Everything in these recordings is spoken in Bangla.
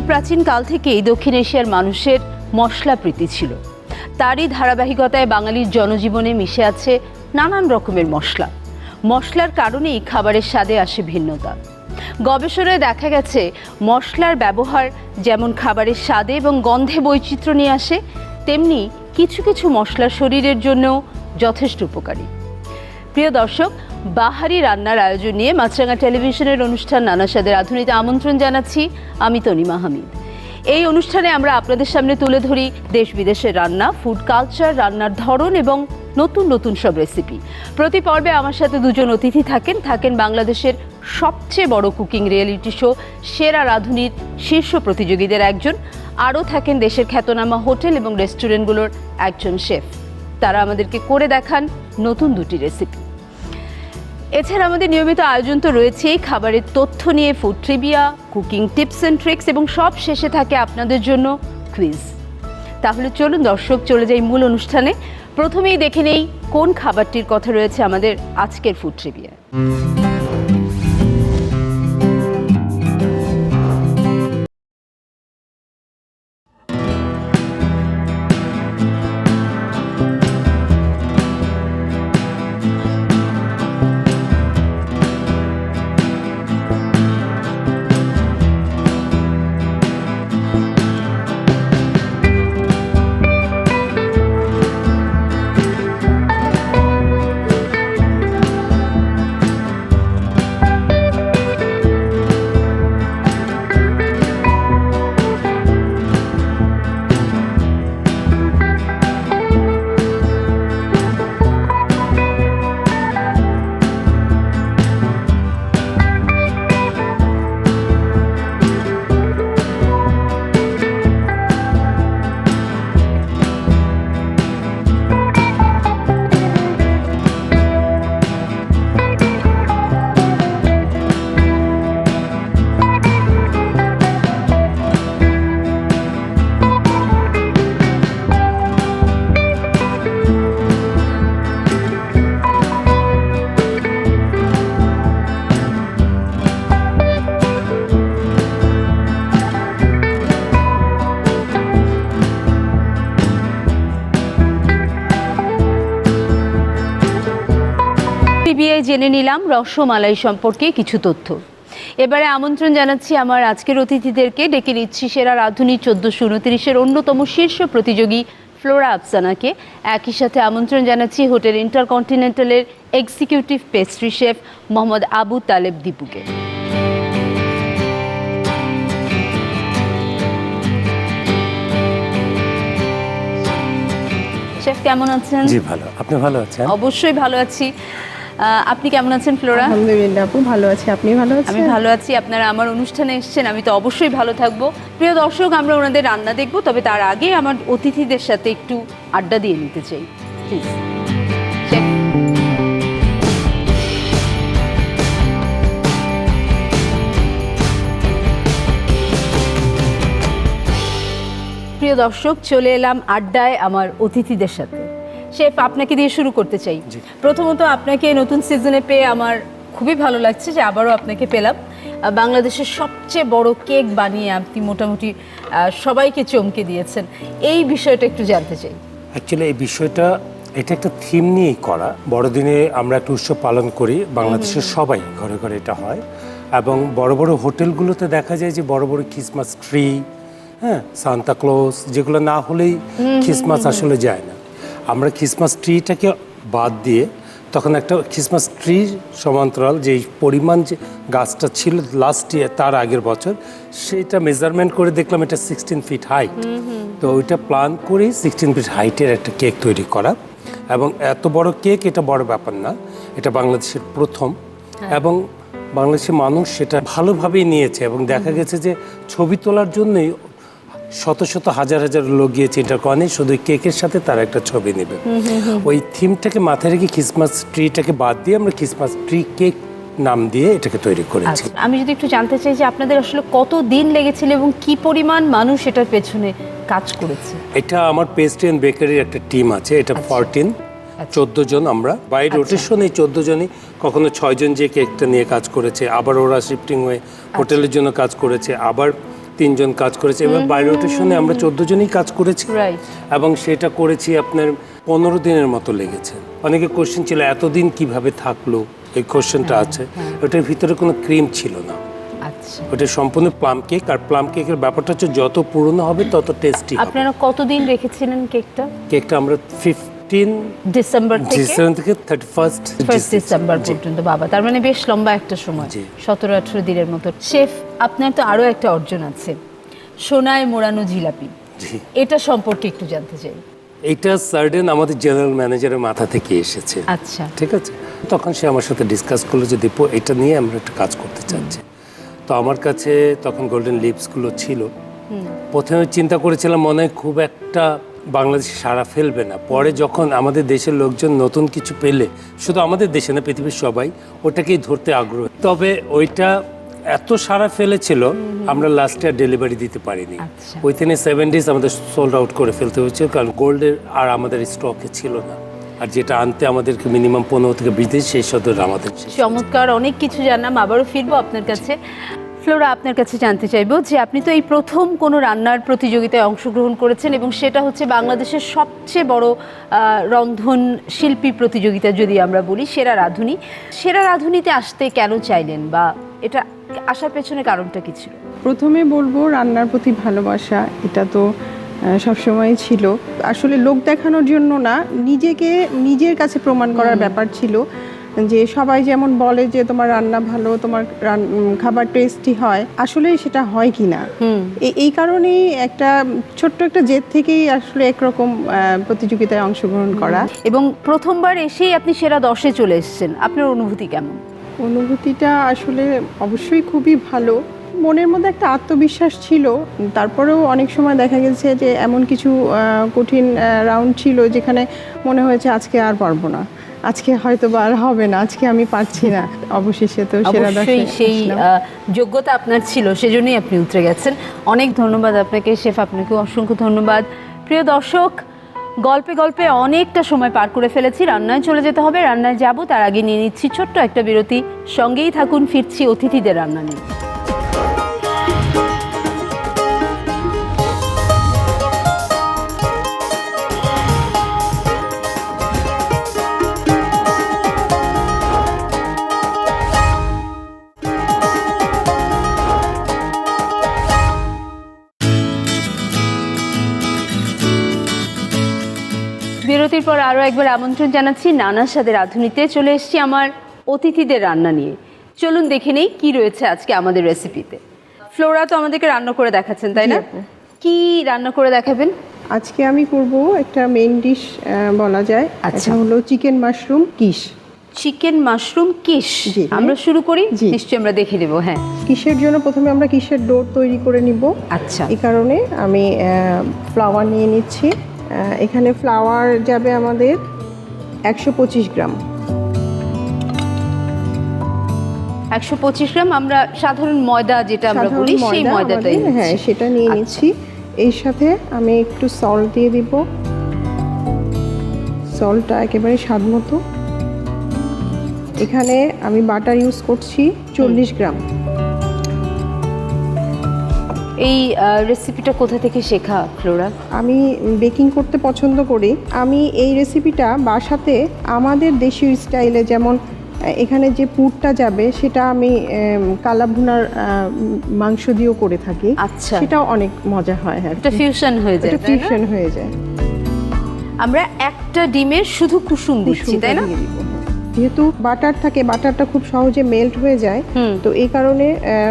প্রাচীন কাল থেকেই দক্ষিণ এশিয়ার মানুষের মশলা প্রীতি ছিল। তারই ধারাবাহিকতায় বাঙালির জনজীবনে মিশে আছে নানান রকমের মশলা। মশলার কারণেই খাবারের স্বাদে আসে ভিন্নতা। গবেষণায় দেখা গেছে মশলার ব্যবহার যেমন খাবারের স্বাদে এবং গন্ধে বৈচিত্র্য নিয়ে আসে, তেমনি কিছু কিছু মশলা শরীরের জন্যও যথেষ্ট উপকারী। প্রিয় দর্শক, বাহারি রান্নার আয়োজন নিয়ে মাছরাঙা টেলিভিশনের অনুষ্ঠান নানা স্বাদের আধুনিতে আমন্ত্রণ জানাচ্ছি। আমি তনিমা হামিদ। এই অনুষ্ঠানে আমরা আপনাদের সামনে তুলে ধরি দেশ বিদেশের রান্না, ফুড কালচার, রান্নার ধরন এবং নতুন নতুন সব রেসিপি। প্রতি পর্বে আমার সাথে দুজন অতিথি থাকেন বাংলাদেশের সবচেয়ে বড় কুকিং রিয়েলিটি শো সেরা রাঁধুনির শীর্ষ প্রতিযোগীদের একজন, আরও থাকেন দেশের খ্যাতনামা হোটেল এবং রেস্টুরেন্টগুলোর একজন শেফ। তারা আমাদেরকে করে দেখান নতুন দুটি রেসিপি। এছাড়া আমাদের নিয়মিত আয়োজন তো রয়েছেই, খাবারের তথ্য নিয়ে food trivia, cooking tips and tricks এবং সব শেষে থাকে আপনাদের জন্য কুইজ। তাহলে চলুন দর্শক, চলে যাই মূল অনুষ্ঠানে। প্রথমেই দেখে নেই কোন খাবারটির কথা রয়েছে আমাদের আজকের ফুড ট্রিভিয়া। জেনে নিলাম রসমালাই সম্পর্কে কিছু তথ্য। এবারে আমন্ত্রণ জানাচ্ছি আমার আজকের অতিথিদেরকে। ডেকে নিচ্ছি সেরা রাঁধুনি 1429-এর অন্যতম শীর্ষ প্রতিযোগী ফ্লোরা আফসানাকে। একই সাথে আমন্ত্রণ জানাচ্ছি হোটেল ইন্টারকন্টিনেন্টালের executive pastry chef Mohammad Abu Taleb দীপুকে। শেফ কেমন আছেন? জি ভালো, আপনি ভালো আছেন? অবশ্যই ভালো আছি। আপনি কেমন আছেন ফ্লোরা? আলহামদুলিল্লাহ আপু ভালো আছি, আপনি ভালো আছেন? আমি ভালো আছি। আপনারা আমার অনুষ্ঠানে এসেছেন, আমি তো অবশ্যই ভালো থাকবো। প্রিয় দর্শক, আমরা ওনাদের রান্না দেখব, তবে তার আগে আমার অতিথিদের সাথে একটু আড্ডা দিয়ে নিতে চাই। প্লিজ প্রিয় দর্শক, চলে এলাম আড্ডায় আমার অতিথিদের সাথে। শেফ, আপনাকে দিয়ে শুরু করতে চাই। প্রথমত আপনাকে নতুন সিজনে পেয়ে আমার খুবই ভালো লাগছে যে আবারও আপনাকে পেলাম। বাংলাদেশের সবচেয়ে বড় কেক বানিয়ে আপনি মোটামুটি সবাইকে চমকে দিয়েছেন, এই বিষয়টা একটু জানতে চাই। অ্যাকচুয়ালি এই বিষয়টা, এটা একটা থিম নিয়েই করা। বড়দিনে আমরা একটা উৎসব পালন করি, বাংলাদেশের সবাই ঘরে ঘরে এটা হয়, এবং বড় বড় হোটেলগুলোতে দেখা যায় যে বড় বড় ক্রিসমাস ট্রি, হ্যাঁ, সান্তা ক্লজ, যেগুলো না হলেই ক্রিসমাস আসলে যায় না। আমরা ক্রিসমাস ট্রিটাকে বাদ দিয়ে তখন একটা ক্রিসমাস ট্রির সমান্তরাল যেই পরিমাণ যে গাছটা ছিল লাস্ট ইয়ার, তার আগের বছর, সেইটা মেজারমেন্ট করে দেখলাম এটা 16 ফিট হাইট। তো ওইটা প্ল্যান করেই 16 ফিট হাইটের একটা কেক তৈরি করা। এবং এত বড় কেক, এটা বড় ব্যাপার না, এটা বাংলাদেশের প্রথম। এবং বাংলাদেশের মানুষ সেটা ভালোভাবেই নিয়েছে, এবং দেখা গেছে যে ছবি তোলার জন্যই শত শত হাজার হাজার লোক গিয়েছে ইন্টারকনে, শুধু কেকের সাথে তার একটা ছবি নেবে। ওই থিমটাকে মাথায় রেখে ক্রিসমাস ট্রিটাকে বাদ দিয়ে আমরা ক্রিসমাস ট্রি কেক নাম দিয়ে এটাকে তৈরি করেছি। আমি যদি একটু জানতে চাই যে আপনাদের আসলে কত দিন লেগেছিল এবং কি পরিমাণ মানুষ এটার পেছনে কাজ করেছে? এটা আমার পেস্ট্রি অ্যান্ড বেকারির একটা টিম আছে, এটা 14 জন আমরা, বাই রোটেশন এই 14 জনই, কখনো 6 জন যে কেকটা নিয়ে কাজ করেছে, আবার ওরা শিফটিং হয়ে হোটেলের জন্য কাজ করেছে, আবার 3 জন কাজ করেছে, এবার বাই রোটেশনে আমরা 14 জনই কাজ করেছি রাইট। এবং সেটা করেছি আপনার 15 দিনের মতো লেগেছে। অনেকে কোশ্চেন ছিল এতদিন কিভাবে থাকলো, এই কোশ্চেনটা আছে। ওটার ভিতরে কোনো ক্রিম ছিল না, আচ্ছা, ওটা সম্পূর্ণ প্লাম কেক। আর প্লাম কেকের ব্যাপারটা হচ্ছে যত পুরনো হবে তত টেস্টি হবে। আপনারা কতদিন রেখেছিলেন কেকটা? কেকটা আমরা 15 ডিসেম্বর থেকে ডিসেম্বর থেকে 31 ডিসেম্বর পর্যন্ত। বাবা, তার মানে বেশ লম্বা একটা সময়, জি। 17-18 দিনের মতো। শেফ, আপনার তো আরো একটা অর্জন আছে, সোনায় মোড়ানো জিলাপি। জি, এটা সম্পর্কে একটু জানতে চাই। এইটা সার্ডেন আমাদের জেনারেল ম্যানেজারের মাথা থেকে এসেছে। আচ্ছা, ঠিক আছে, তখন সে আমার সাথে ডিসকাস করলো যে দীপু এটা নিয়ে আমরা একটা কাজ করতে চাচ্ছি। তো আমার কাছে তখন গোল্ডেন লিপসগুলো ছিল। প্রথমে চিন্তা করেছিলাম মনে হয় খুব একটা বাংলাদেশে সাড়া ফেলবে না। পরে যখন আমাদের দেশের লোকজন নতুন কিছু পেলে, শুধু আমাদের দেশে না পৃথিবীর সবাই ওটাকেই ধরতে আগ্রহী। তবে ওইটা এত সাড়া ফেলেছিল আমরা লাস্টে আর ডেলিভারি দিতে পারিনি। আচ্ছা। উইথিন 7 ডেজ আমাদের সোল্ড আউট করে ফেলতে হয়েছিল, কারণ গোল্ডের আর আমাদের স্টকে ছিল না। আর যেটা আনতে আমাদেরকে মিনিমাম 15 থেকে 20 দিন, সেই সদর আমাদের শেষ। চমৎকার, অনেক কিছু জানলাম। আবারও ফিরবো আপনার কাছে। ফ্লোরা, আপনার কাছে জানতে চাইবো যে আপনি তো এই প্রথম কোনো রান্নার প্রতিযোগিতায় অংশগ্রহণ করেছেন, এবং সেটা হচ্ছে বাংলাদেশের সবচেয়ে বড় রন্ধন শিল্পী প্রতিযোগিতা যদি আমরা বলি, সেরা রাঁধুনি। সেরা রাঁধুনিতে আসতে কেন চাইলেন, বা এটা আসার পেছনে কারণটা কি ছিল? প্রথমে বলবো রান্নার প্রতি ভালোবাসা, এটা তো সবসময় ছিল। আসলে লোক দেখানোর জন্য না, নিজেকে নিজের কাছে প্রমাণ করার ব্যাপার ছিল। যে সবাই যেমন বলে যে তোমার রান্না ভালো, তোমার খাবার টেস্টি হয়, আসলে সেটা হয় কি না। এই কারণেই একটা ছোট্ট একটা জেদ থেকেই আসলে একরকম প্রতিযোগিতায় অংশগ্রহণ করা। এবং প্রথমবার এসেই আপনি সেরা 10-এ চলে এসেছেন, আপনার অনুভূতি কেমন? অনুভূতিটা আসলে অবশ্যই খুবই ভালো। মনের মধ্যে একটা আত্মবিশ্বাস ছিল। তারপরেও অনেক সময় দেখা গেছে যে এমন কিছু কঠিন রাউন্ড ছিল যেখানে মনে হয়েছে আজকে আর পারবো না, আজকে হয়তো বা আর হবে না, আজকে আমি পারছি না। অবশেষে তো সেরা অবশ্যই 10-এ সেই আসলাম। যোগ্যতা আপনার ছিল, সেজন্যই আপনি উতরে গেছেন। অনেক ধন্যবাদ আপনাকে শেফ, আপনাকেও অসংখ্য ধন্যবাদ। প্রিয় দর্শক, গল্পে গল্পে অনেকটা সময় পার করে ফেলেছি, রান্নায় চলে যেতে হবে। রান্নায় যাব তার আগে নিয়ে নিচ্ছি ছোট্ট একটা বিরতি। সঙ্গেই থাকুন, ফিরছি অতিথিদের রান্না নিয়ে। বিরতির পর আরও একবার আমন্ত্রণ জানাচ্ছি নানার সাথে রাঁধুনিতে। চলে এসেছি আমার অতিথিদের রান্না নিয়ে। চলুন দেখে নেই কি রয়েছে আজকে আমাদের রেসিপিতে। ফ্লোরা তো আমাদেরকে রান্না করে দেখাচ্ছেন, তাই না? জি আপু। কি রান্না করে দেখাবেন? আজকে আমি করব একটা মেইন ডিশ বলা যায়। আচ্ছা। এটা হলো chicken mushroom quiche. Chicken mushroom quiche. জি। আমরা শুরু করি, জি। নিশ্চয়ই আমরা দেখে দেবো। হ্যাঁ, কিসের জন্য প্রথমে আমরা কিসের ডো তৈরি করে নিব। আচ্ছা। এই কারণে আমি ফ্লাওয়ার নিয়ে নিচ্ছি। এখানে ফ্লাওয়ার যাবে আমাদের 125 গ্রাম। 125 গ্রাম। আমরা সাধারণ ময়দা যেটা আমরা সাধারণ বলি সেই ময়দা ময়দাটাই আমাদের, হ্যাঁ নিচ্ছি। সেটা নিয়ে আচ্ছা। নিচ্ছি। এর সাথে আমি একটু সল্ট দিয়ে দিব। সল্টটা একেবারে স্বাদ মতো। এখানে আমি বাটার ইউজ করছি 40 গ্রাম। এই রেসিপিটা কোথা থেকে শেখা ফ্লোরা? আমি বেকিং করতে পছন্দ করি। আমি এই রেসিপিটা বাসাতে আমাদের দেশীয় স্টাইলে, যেমন এখানে যে পুরটা যাবে সেটা আমি কালা ভুনার মাংস দিয়েও করে থাকি। আচ্ছা। সেটাও অনেক মজা হয়। হ্যাঁ, এটা ফিউশন হয়ে যায়, এটা তাই না? ফিউশন হয়ে যায়। আমরা একটা ডিমের শুধু কুসুম দিচ্ছি, কুসুমটা তাই না? দিয়ে দিব, হ্যাঁ। যেহেতু বাটার থাকে, বাটারটা খুব সহজে মেল্ট হয়ে যায়। তো এই কারণে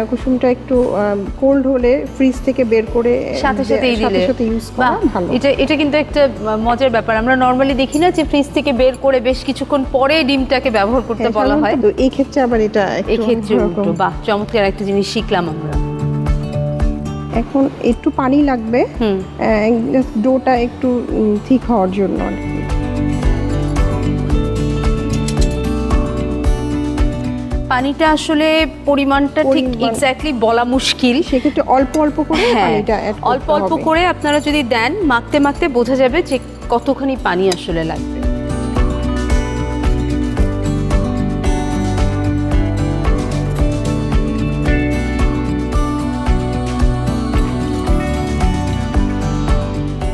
কুসুমটা একটু কোল্ড হলে ফ্রিজ থেকে বের করে সাথে সাথেই দিলে সাথে ইউজ করা বাহ, ভালো। এটা কিন্তু একটা মজার ব্যাপার। আমরা নরমালি দেখি না যে ফ্রিজ থেকে বের করে বেশ কিছুক্ষণ পরে ডিমটাকে ব্যবহার করতে হ্যাঁ, বলা হয়। তো এই ক্ষেত্রে আবার এটা একটু এক্ষেত্রে অন্যরকম। উল্টো। বাহ, চমৎকার একটা জিনিস শিখলাম আমরা। এখন একটু পানি লাগবে ডোটা একটু ঠিক হওয়ার জন্য। পানিটা আসলে পরিমাণটা ঠিক এক্স্যাক্টলি বলা মুশকিল। সেক্ষেত্রে অল্প অল্প করে হ্যাঁ, পানিটা অ্যাড করতে অল্প অল্প হবে। করে আপনারা যদি দেন, মাখতে মাখতে বোঝা যাবে যে কতখানি পানি আসলে লাগবে।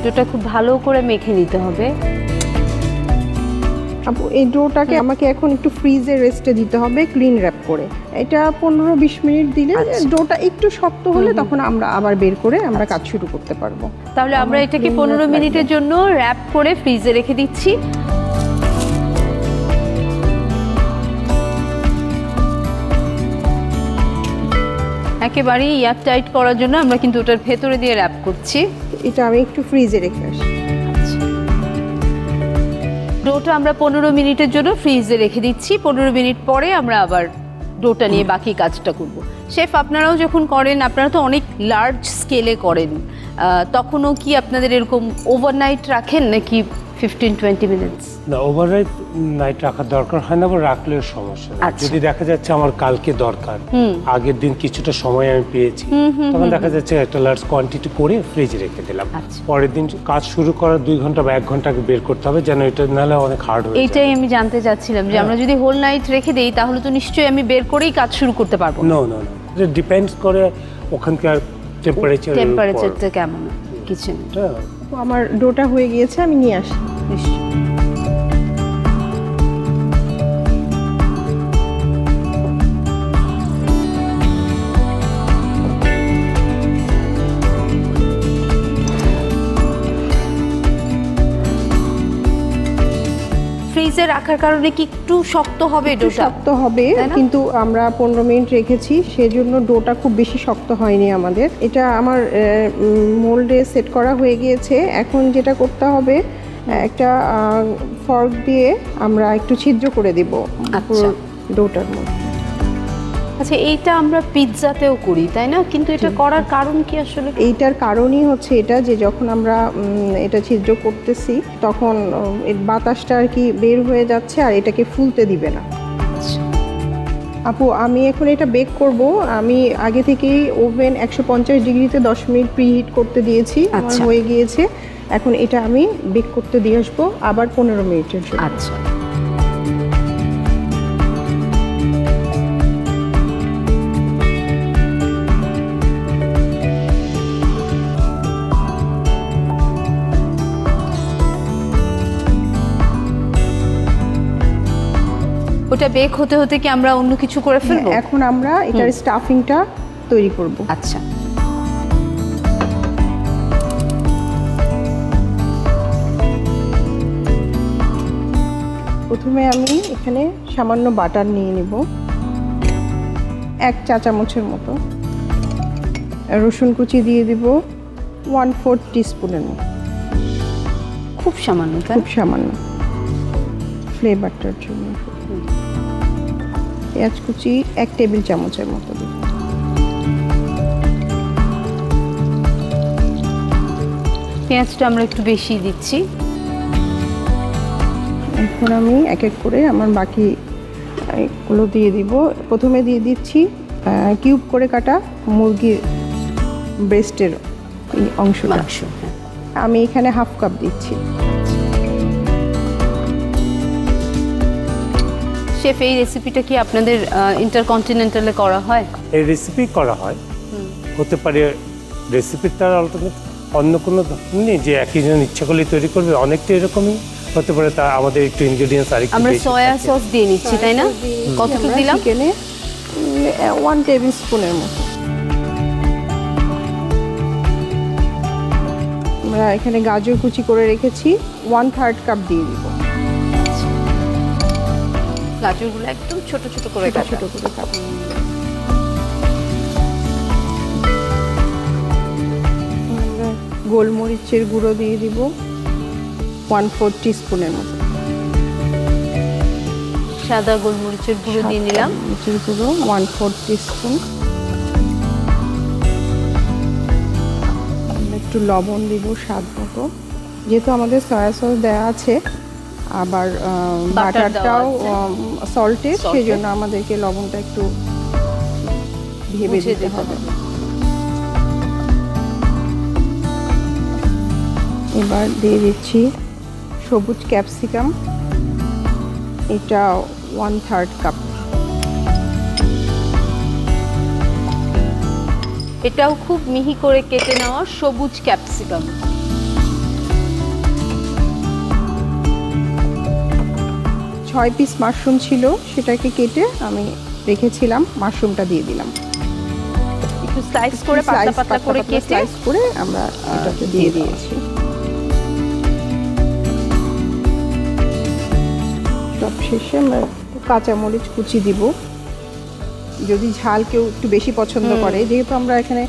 ডোটা খুব ভালো করে মেখে নিতে হবে। আপু এই ডোটাকে আমাকে এখন একটু ফ্রিজে রেস্টে দিতে হবে ক্লিন র্যাপ করে। এটা 15-20 মিনিট দিলে আচ্ছা। ডোটা একটু শক্ত হলে তখন আমরা আবার বের করে আমরা কাজ শুরু করতে পারবো। তাহলে আমরা আমার এটাকে clean 15 wrap মিনিটের লাগবে। জন্য র্যাপ করে ফ্রিজে রেখে দিচ্ছি। একেবারেই এয়ার টাইট করার জন্য আমরা কিন্তু ওটার ভেতরে দিয়ে র্যাপ করছি। এটা আমি একটু ফ্রিজে রেখে আসি। ডোটা আমরা 15 মিনিটের জন্য ফ্রিজে রেখে দিচ্ছি। 15 মিনিট পরে আমরা আবার ডোটা নিয়ে বাকি কাজটা করব। শেফ, আপনারাও যখন করেন, আপনারা তো অনেক লার্জ স্কেলে করেন, তখনও কি আপনাদের এরকম ওভারনাইট রাখেন নাকি 15-20 মিনিটস? না, ওভারনাইট নাইট রাখার দরকার হয় না, বা রাখলেও সমস্যা নেই। আচ্ছা। যদি দেখা যাচ্ছে আমার কালকে দরকার, আগের দিন কিছুটা সময় আমি পেয়েছি, তখন দেখা যাচ্ছে একটা লার্জ কোয়ান্টিটি করে ফ্রিজে রেখে দিলাম। আচ্ছা। পরের দিন কাজ শুরু করার 2 ঘন্টা বা 1 ঘন্টা আগে বের করতে হবে, যেন এটা নাহলে অনেক হার্ড হয়ে যায়। এইটাই আমি জানতে চাচ্ছিলাম যে আমরা যদি হোল নাইট রেখে দেই তাহলে তো নিশ্চয়ই আমি বের করেই কাজ শুরু করতে পারবো। নো নো নো, এটা ডিপেন্ডস করে ওখানকার টেম্পারেচারটা কেমন কিচেনে। তো আমার ডোটা হয়ে গিয়েছে, আমি নিয়ে আসি। নিশ্চয়ই। ফ্রিজে রাখার কারণে কি একটু শক্ত হবে একটু ডোটা? শক্ত হবে, তাই না? কিন্তু আমরা 15 মিনিট রেখেছি, সেজন্য ডোটা খুব বেশি শক্ত হয়নি আমাদের। এটা আমার মোল্ডে সেট করা হয়ে গিয়েছে। এখন যেটা করতে হবে, একটা ফর্ক দিয়ে আমরা একটু ছিদ্র করে দিব পুরো ডোটার মধ্যে। আচ্ছা, এইটা আমরা পিৎজাতেও করি তাই না? কিন্তু এটা করার কারণ কি আসলে? এইটার কারণই হচ্ছে এটা যে যখন আমরা এটা ছিদ্র করতেছি তখন এর বাতাসটা আর কি বের হয়ে যাচ্ছে আর এটাকে ফুলতে দিবে না। আপু, আমি এখন এটা বেক করব। আমি আগে থেকেই ওভেন 150 ডিগ্রিতে 10 মিনিট প্রিহিট করতে দিয়েছি, আমার আচ্ছা। হয়ে গিয়েছে। এখন এটা আমি বেক করতে দিয়ে আসবো আবার 15 মিনিটের জন্য। আচ্ছা। ওটা বেক হতে হতে কি আমরা অন্য কিছু করে ফেলবো? এখন আমরা এটার স্টাফিংটা তৈরি করব। আচ্ছা। প্রথমে আমি এখানে সামান্য বাটার নিয়ে নিব, 1 চা চামচের মতো। রসুন কুচি দিয়ে দিব 1/4 টিস্পুনের মতো, খুব সামান্য, তাই? খুব সামান্য ফ্লেভারটার জন্য। পেঁয়াজ কুচি 1 টেবিল চামচের মতো দিব। পেঁয়াজটা আমরা একটু বেশি দিচ্ছি। এখন আমি এক এক করে আমার বাকি এগুলো দিয়ে দিব। প্রথমে দিয়ে দিচ্ছি কিউব করে কাটা মুরগির ব্রেস্টের অংশটা। মাংস, হ্যাঁ। আমি এখানে 1/2 কাপ দিচ্ছি। শেফ, এই রেসিপিটা কি আপনাদের ইন্টারকন্টিনেন্টালে করা হয়? এই রেসিপি করা হয়, হতে পারে রেসিপির তার অল্টারনেট অন্য কোনো নেই যে একই জন ইচ্ছা করলে তৈরি করবে, অনেকটা এরকমই হতে পারে। তা আমাদের একটু ইনগ্রেডিয়েন্টস আরেকটু আমরা বেশি সয়া থাকে। সস দিয়ে নিচ্ছি, তাই না? কতটুকু দিলাম? চিকেনে 1 টেবিল স্পুনের মতো। আমরা এখানে গাজর কুচি করে রেখেছি, 1/3 কাপ দিয়ে দিব। গাজরগুলো একদম ছোট ছোট করে কাটা। ছোট করে কাটা। আমরা গোলমরিচের গুঁড়ো দিয়ে দিব 1/4 টিস্পুনের মতো। সাদা গোলমরিচের গুঁড়ো দিয়ে নিলাম। গোলমরিচের গুঁড়ো 1/4 টিস্পুন। আমরা একটু লবণ দিব স্বাদ মতো, যেহেতু আমাদের সয়া সস দেওয়া আছে, আবার বাটারটাও সল্টেড, সেই জন্য আমাদেরকে লবণটা একটু ভেবে দিতে হবে। এবার দিয়ে দিচ্ছি সবুজ ক্যাপসিকাম, এটা 1/3 কাপ। এটাও খুব মিহি করে কেটে নেওয়া সবুজ ক্যাপসিকাম। 6 পিস মাশরুম ছিল, সেটাকে কেটে আমি রেখেছিলাম, মাশরুমটা দিয়ে দিলাম। একটু স্লাইস করে পাতলা পাতলা করে কেটে স্লাইস করে আমরা এটাকে দিয়ে দিয়েছি। সব শেষে আমরা একটু কাঁচামরিচ কুচি দিব, যদি ঝাল কেউ একটু বেশি পছন্দ করে। যেহেতু আমরা এখানে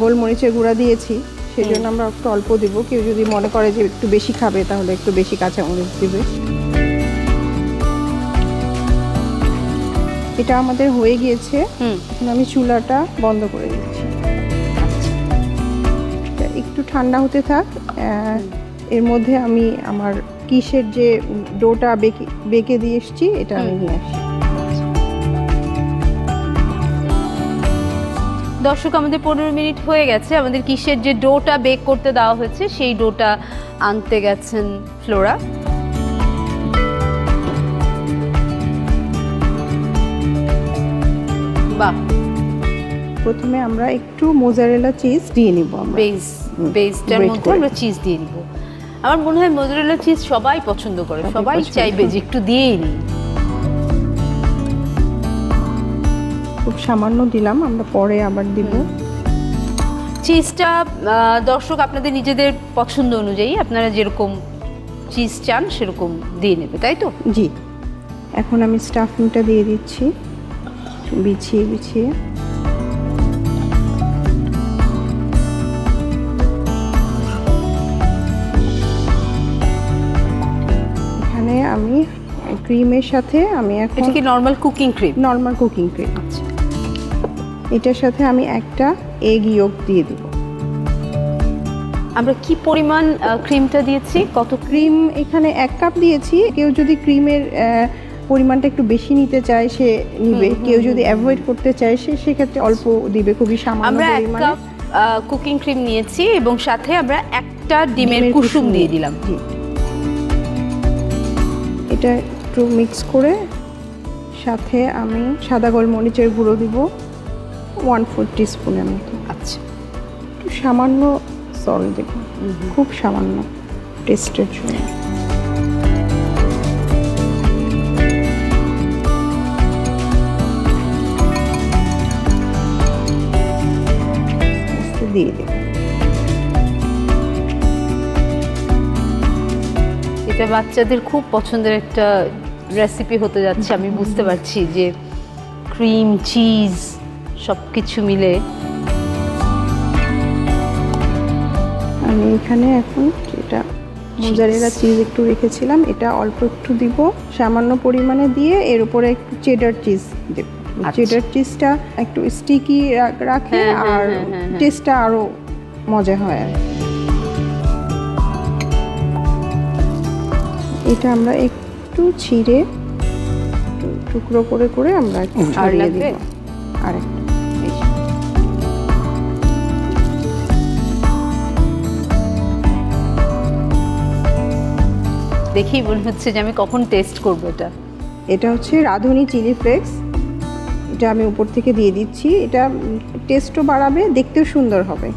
গোলমরিচের গুঁড়া দিয়েছি, সেই জন্য আমরা একটু অল্প দিব। কেউ যদি মনে করে যে একটু বেশি খাবে, তাহলে একটু বেশি কাঁচামরিচ দিবে। এটা আমাদের হয়ে গিয়েছে। এখন আমি চুলাটা বন্ধ করে দিচ্ছি। এটা একটু ঠান্ডা হতে থাক। এর মধ্যে আমি আমার কিসের যে ডোটা বেকে দিয়ে এসেছি, এটা আমি নিয়ে আসি। দর্শক, আমাদের 15 মিনিট হয়ে গেছে। আমাদের কিসের যে ডোটা বেক করতে দেওয়া হয়েছে, সেই ডোটা আনতে গেছেন ফ্লোরা। বাহ, প্রথমে আমরা একটু মোজারেলা চিজ দিয়ে নিব। আমরা বেসটার Grate মধ্যে করে। আমরা চিজ দিয়ে দিব। আমার মনে হয় মোজারেলা চিজ সবাই পছন্দ করে, সবাই পছন্দ চাইবে যে একটু দিয়েই নিই। খুব সামান্য দিলাম, আমরা পরে আবার দিব। চিজটা দর্শক আপনাদের নিজেদের পছন্দ অনুযায়ী আপনারা যেরকম চিজ চান সেরকম দিয়ে নেবে, তাই তো? জি, এখন আমি স্টাফিংটা দিয়ে দিচ্ছি বিছিয়ে বিছিয়ে। এখানে আমি ক্রিমের সাথে আমি এখন এটা কি normal cooking cream? Normal cooking cream. আচ্ছা, এটার সাথে আমি একটা এগ ইয়োক দিয়ে দেব। আমরা কি পরিমাণ ক্রিমটা দিয়েছি? কত? ক্রিম এখানে 1 কাপ দিয়েছি। কেউ যদি ক্রিমের পরিমাণটা একটু বেশি নিতে চায় সে নিবে, কেউ যদি অ্যাভয়েড করতে চায় সে সেক্ষেত্রে অল্প দিবে, খুবই সামান্য আমরা 1 পরিমাণে। কাপ কুকিং ক্রিম নিয়েছি এবং সাথে আমরা একটা ডিমের কুসুম দিয়ে দিলাম। জি, এটা একটু মিক্স করে সাথে আমি সাদা গোলমরিচের গুঁড়ো দিব 1/4 টিস্পুনের মতো। আচ্ছা, একটু সামান্য সল্ট দেব, খুব সামান্য টেস্টের জন্য। দিয়ে দেব। এটা বাচ্চাদের খুব পছন্দের একটা রেসিপি হতে যাচ্ছে, আমি বুঝতে পারছি যে ক্রিম চিজ সব কিছু মিলে। আমি এখানে এখন যেটা মোজারেলা চিজ একটু রেখেছিলাম, এটা অল্প একটু দিব, সামান্য পরিমাণে দিয়ে এর উপরে একটু চেডার চিজ দেব। চেডার চিজটা একটু স্টিকি রাখে আর টেস্টটা আরো মজা হয়। আর এটা আমরা একটু ছিঁড়ে টুকরো করে করে আমরা একটু ছড়িয়ে দিব। আর একটু দেখেই মনে হচ্ছে যে আমি কখন টেস্ট করবো এটা। এটা হচ্ছে রাঁধুনি চিলি ফ্লেক্স, এটা আমি উপর থেকে দিয়ে দিচ্ছি। এটা টেস্টও বাড়াবে, দেখতেও সুন্দর হবে।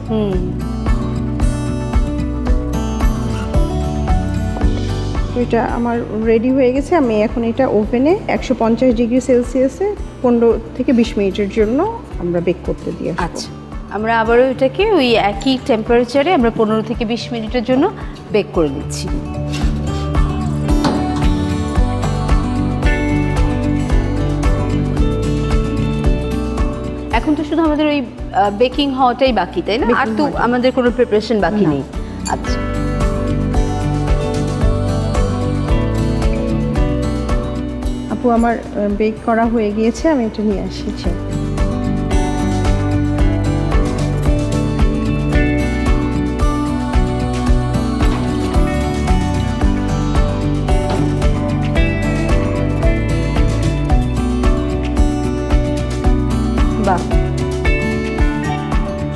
তো এটা আমার রেডি হয়ে গেছে। আমি এখন এটা ওভেনে 150 ডিগ্রি সেলসিয়াসে 15 থেকে 20 মিনিটের জন্য আমরা বেক করতে দিয়ে আসবো। আচ্ছা, আমরা আবারও এটাকে ওই একই টেম্পারেচারে আমরা 15 থেকে 20 মিনিটের জন্য বেক করে নিচ্ছি। এখন তো শুধু আমাদের ওই বেকিং হওয়াটাই বাকি, তাই না? আর তো আমাদের কোনো প্রিপারেশন বাকি নেই। আচ্ছা, আপু আমার বেক করা হয়ে গিয়েছে, আমি এটা নিয়ে আসি। বাহ,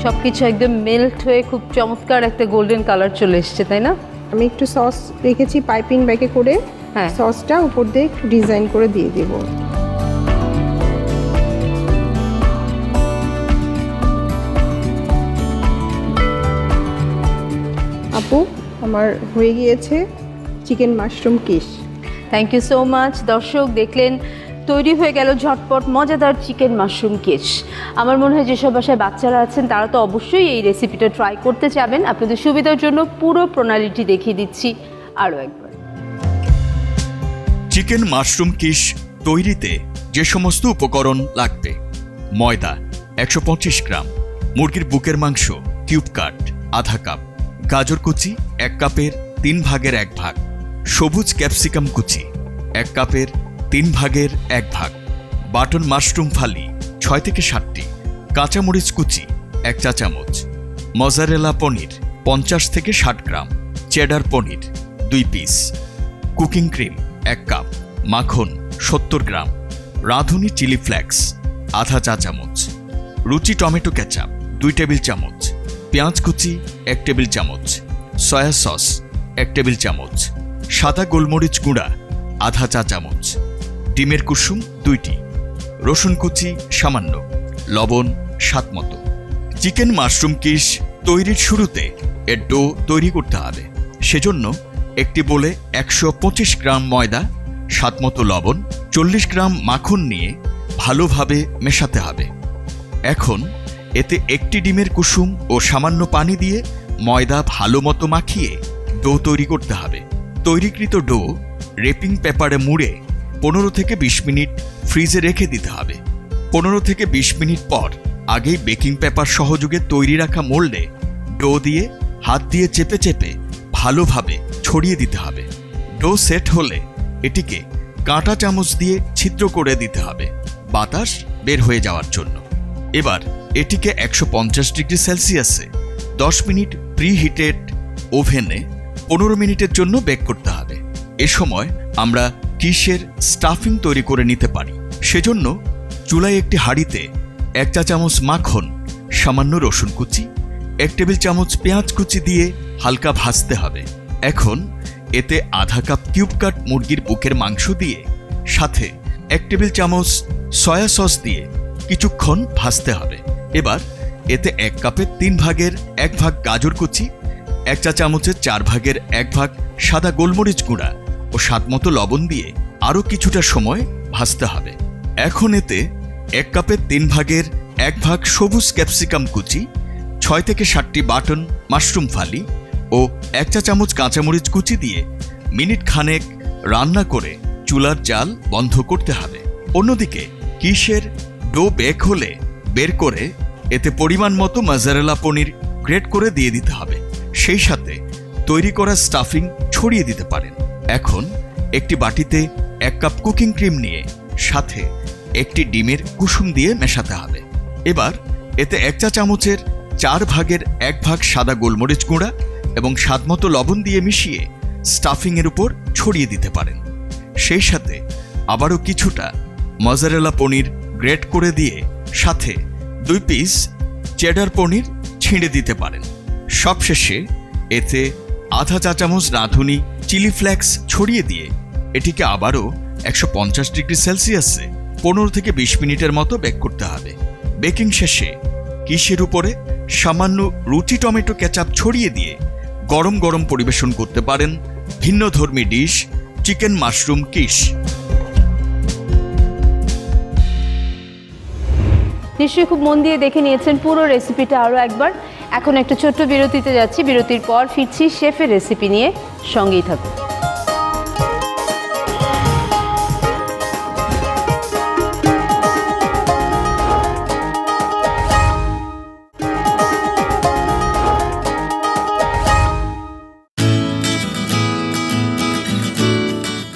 সবকিছু একদম মেল্ট হয়ে খুব চমৎকার একটা গোল্ডেন কালার চলে এসছে, তাই না? আমি একটু সস রেখেছি পাইপিং ব্যাগে করে, হ্যাঁ। সসটা উপর দিয়ে একটু ডিজাইন করে দিয়ে দেব। আপু আমার হয়ে গিয়েছে chicken mushroom quiche. Thank you so much. দর্শক দেখলেন, তৈরি হয়ে গেল ঝটপট মজাদার চিকেন মাশরুম কিচ। আমার মনে হয় যেসব বাসায় বাচ্চারা আছেন তারা তো অবশ্যই এই রেসিপিটা ট্রাই করতে চাবেন। আপনাদের সুবিধার জন্য পুরো প্রণালীটি দেখিয়ে দিচ্ছি আরও একবার। চিকেন মাশরুম কিশ তৈরিতে যে সমস্ত উপকরণ লাগবে: ময়দা 125 গ্রাম, মুরগির বুকের মাংস কিউব কাট আধা কাপ, গাজর কুচি 1 কাপের 3 ভাগের 1 ভাগ, সবুজ ক্যাপসিকাম কুচি 1 কাপের 3 ভাগের 1 ভাগ, বাটন মাশরুম ফালি 6 থেকে 7টি, কাঁচামরিচ কুচি 1 চা চামচ, মজারেলা পনির 50 থেকে 60 গ্রাম, চেডার পনির 2 পিস, কুকিং ক্রিম 1 কাপ, মাখন 70 গ্রাম, রাঁধুনি চিলি ফ্লেক্স আধা চা চামচ, রুচি টমেটো কেচাপ 2 টেবিল চামচ, পেঁয়াজ কুচি 1 টেবিল চামচ, সয়া সস 1 টেবিল চামচ, সাদা গোলমরিচ গুঁড়া আধা চা চামচ, ডিমের কুসুম 2টি, রসুন কুচি সামান্য, লবণ স্বাদ মতো। চিকেন মাশরুম কিশ তৈরির শুরুতে এর ডো তৈরি করতে হবে। সেজন্য একটি বোলে 125 গ্রাম ময়দা, স্বাদ মতো লবণ, 40 গ্রাম মাখন নিয়ে ভালোভাবে মেশাতে হবে। এখন এতে একটি ডিমের কুসুম ও সামান্য পানি দিয়ে ময়দা ভালো মতো মাখিয়ে ডো তৈরি করতে হবে। তৈরিকৃত ডো রেপিং পেপারে মুড়ে 15 থেকে 20 মিনিট ফ্রিজে রেখে দিতে হবে। 15 থেকে 20 মিনিট পর আগেই বেকিং পেপার সহযোগে তৈরি রাখা মোল্ডে ডো দিয়ে হাত দিয়ে চেপে চেপে ভালোভাবে ছড়িয়ে দিতে হবে। ডো সেট হলে এটিকে কাঁটা চামচ দিয়ে ছিদ্র করে দিতে হবে বাতাস বের হয়ে যাওয়ার জন্য। এবার এটিকে 150 ডিগ্রি সেলসিয়াসে 10 মিনিট প্রিহিটেড ওভেনে 15 মিনিটের জন্য বেক করতে হবে। এ সময় আমরা কিশের স্টাফিং তৈরি করে নিতে পারি। সেজন্য চুলায় একটি হাঁড়িতে 1 চা চামচ মাখন, সামান্য রসুন কুচি, 1 টেবিল চামচ পেঁয়াজ কুচি দিয়ে হালকা ভাজতে হবে। এখন এতে আধা কাপ কিউব কাট মুরগির বুকের মাংস দিয়ে সাথে 1 টেবিল চামচ সয়া সস দিয়ে কিছুক্ষণ ভাজতে হবে। এবার এতে 1 কাপের 3 ভাগের 1 ভাগ গাজর কুচি, 1 চা চামচের 4 ভাগের 1 ভাগ সাদা গোলমরিচ গুঁড়া ও স্বাদমতো লবণ দিয়ে আরও কিছুটা সময় ভাজতে হবে। এখন এতে 1 কাপের 3 ভাগের 1 ভাগ সবুজ ক্যাপসিকাম কুচি, 6 থেকে 7টি বাটন মাশরুম ফালি ও 1 চা চামচ কাঁচামরিচ কুচি দিয়ে মিনিট খানেক রান্না করে চুলার জাল বন্ধ করতে হবে। অন্যদিকে কিশের ডো বেক হলে বের করে এতে পরিমাণ মতো মজারেলা পনির গ্রেট করে দিয়ে দিতে হবে। সেই সাথে তৈরি করা স্টাফিং ছড়িয়ে দিতে পারেন। এখন একটি বাটিতে 1 কাপ কুকিং ক্রিম নিয়ে সাথে একটি ডিমের কুসুম দিয়ে মেশাতে হবে। এবার এতে 1 চা চামচের 4 ভাগের 1 ভাগ সাদা গোলমরিচ গুঁড়া এবং স্বাদমতো লবণ দিয়ে মিশিয়ে স্টাফিংয়ের উপর ছড়িয়ে দিতে পারেন। সেই সাথে আবারও কিছুটা মজারেলা পনির গ্রেট করে দিয়ে সাথে 2 পিস চেডার পনির ছিঁড়ে দিতে পারেন। সবশেষে এতে আধা চা চামচ রাঁধুনি চিলি ফ্লেক্স ছড়িয়ে দিয়ে এটিকে আবারও 150 ডিগ্রি সেলসিয়াসে 15 থেকে 20 মিনিটের মতো বেক করতে হবে। বেকিং শেষে কিশের উপরে সামান্য রুচি টমেটো কেচাপ ছড়িয়ে দিয়ে গরম গরম পরিবেশন করতে পারেন ভিন্নধর্মী ডিশ চিকেন মাশরুম কিশ। নিশ্চয়ই খুব মন দিয়ে দেখে নিয়েছেন পুরো রেসিপিটা আরও একবার। এখন একটা ছোট্ট বিরতিতে যাচ্ছি, বিরতির পর ফিরছি শেফের রেসিপি নিয়ে, সঙ্গেই থাকুন।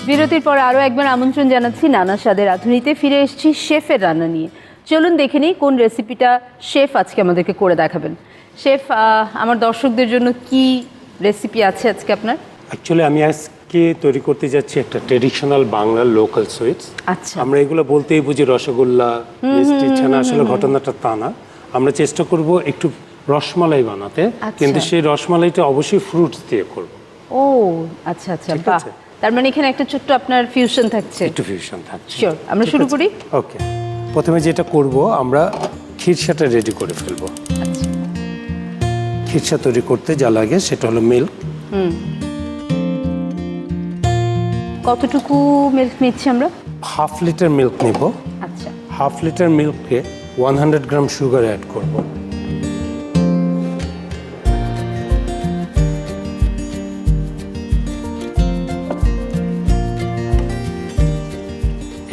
বিরতির পর আরও একবার আমন্ত্রণ জানাচ্ছি নানা স্বাদের রাঁধুনিতে। ফিরে এসেছি শেফের রান্না নিয়ে। চলুন দেখে নিই কোন রেসিপিটা শেফ আজকে আমাদেরকে করে দেখাবেন। শেফ, আমার দর্শকদের জন্য কি রেসিপি আছে আজকে আপনার? অ্যাকচুয়ালি আমি আজকে তৈরি করতে যাচ্ছি একটা ট্রেডিশনাল বাংলার লোকাল সুইটস। আচ্ছা, আমরা এগুলো বলতেই বুঝি রসগোল্লা, মিষ্টি, ছানা। আসলে ঘটনাটা তা না। আমরা চেষ্টা করব একটু রসমালাই বানাতে, কিন্তু সেই রসমালাইটা অবশ্যই ফ্রুটস দিয়ে করব। ও আচ্ছা আচ্ছা, বাহ। তার মানে এখানে একটা ছোট্ট আপনার ফিউশন থাকছে। একটু ফিউশন থাকছে। শিওর, আমরা শুরু করি। ওকে, প্রথমে যেটা করব আমরা খিরসাটা রেডি করে ফেলবো। আচ্ছা, খিরসা তৈরি করতে যা লাগে সেটা হলো মিল্ক, কতটুকু মিল্ক নিচ্ছি আমরা? হাফ লিটার মিল্ক নেব। আচ্ছা, হাফ লিটার মিল্ককে 100 গ্রাম সুগার অ্যাড করব।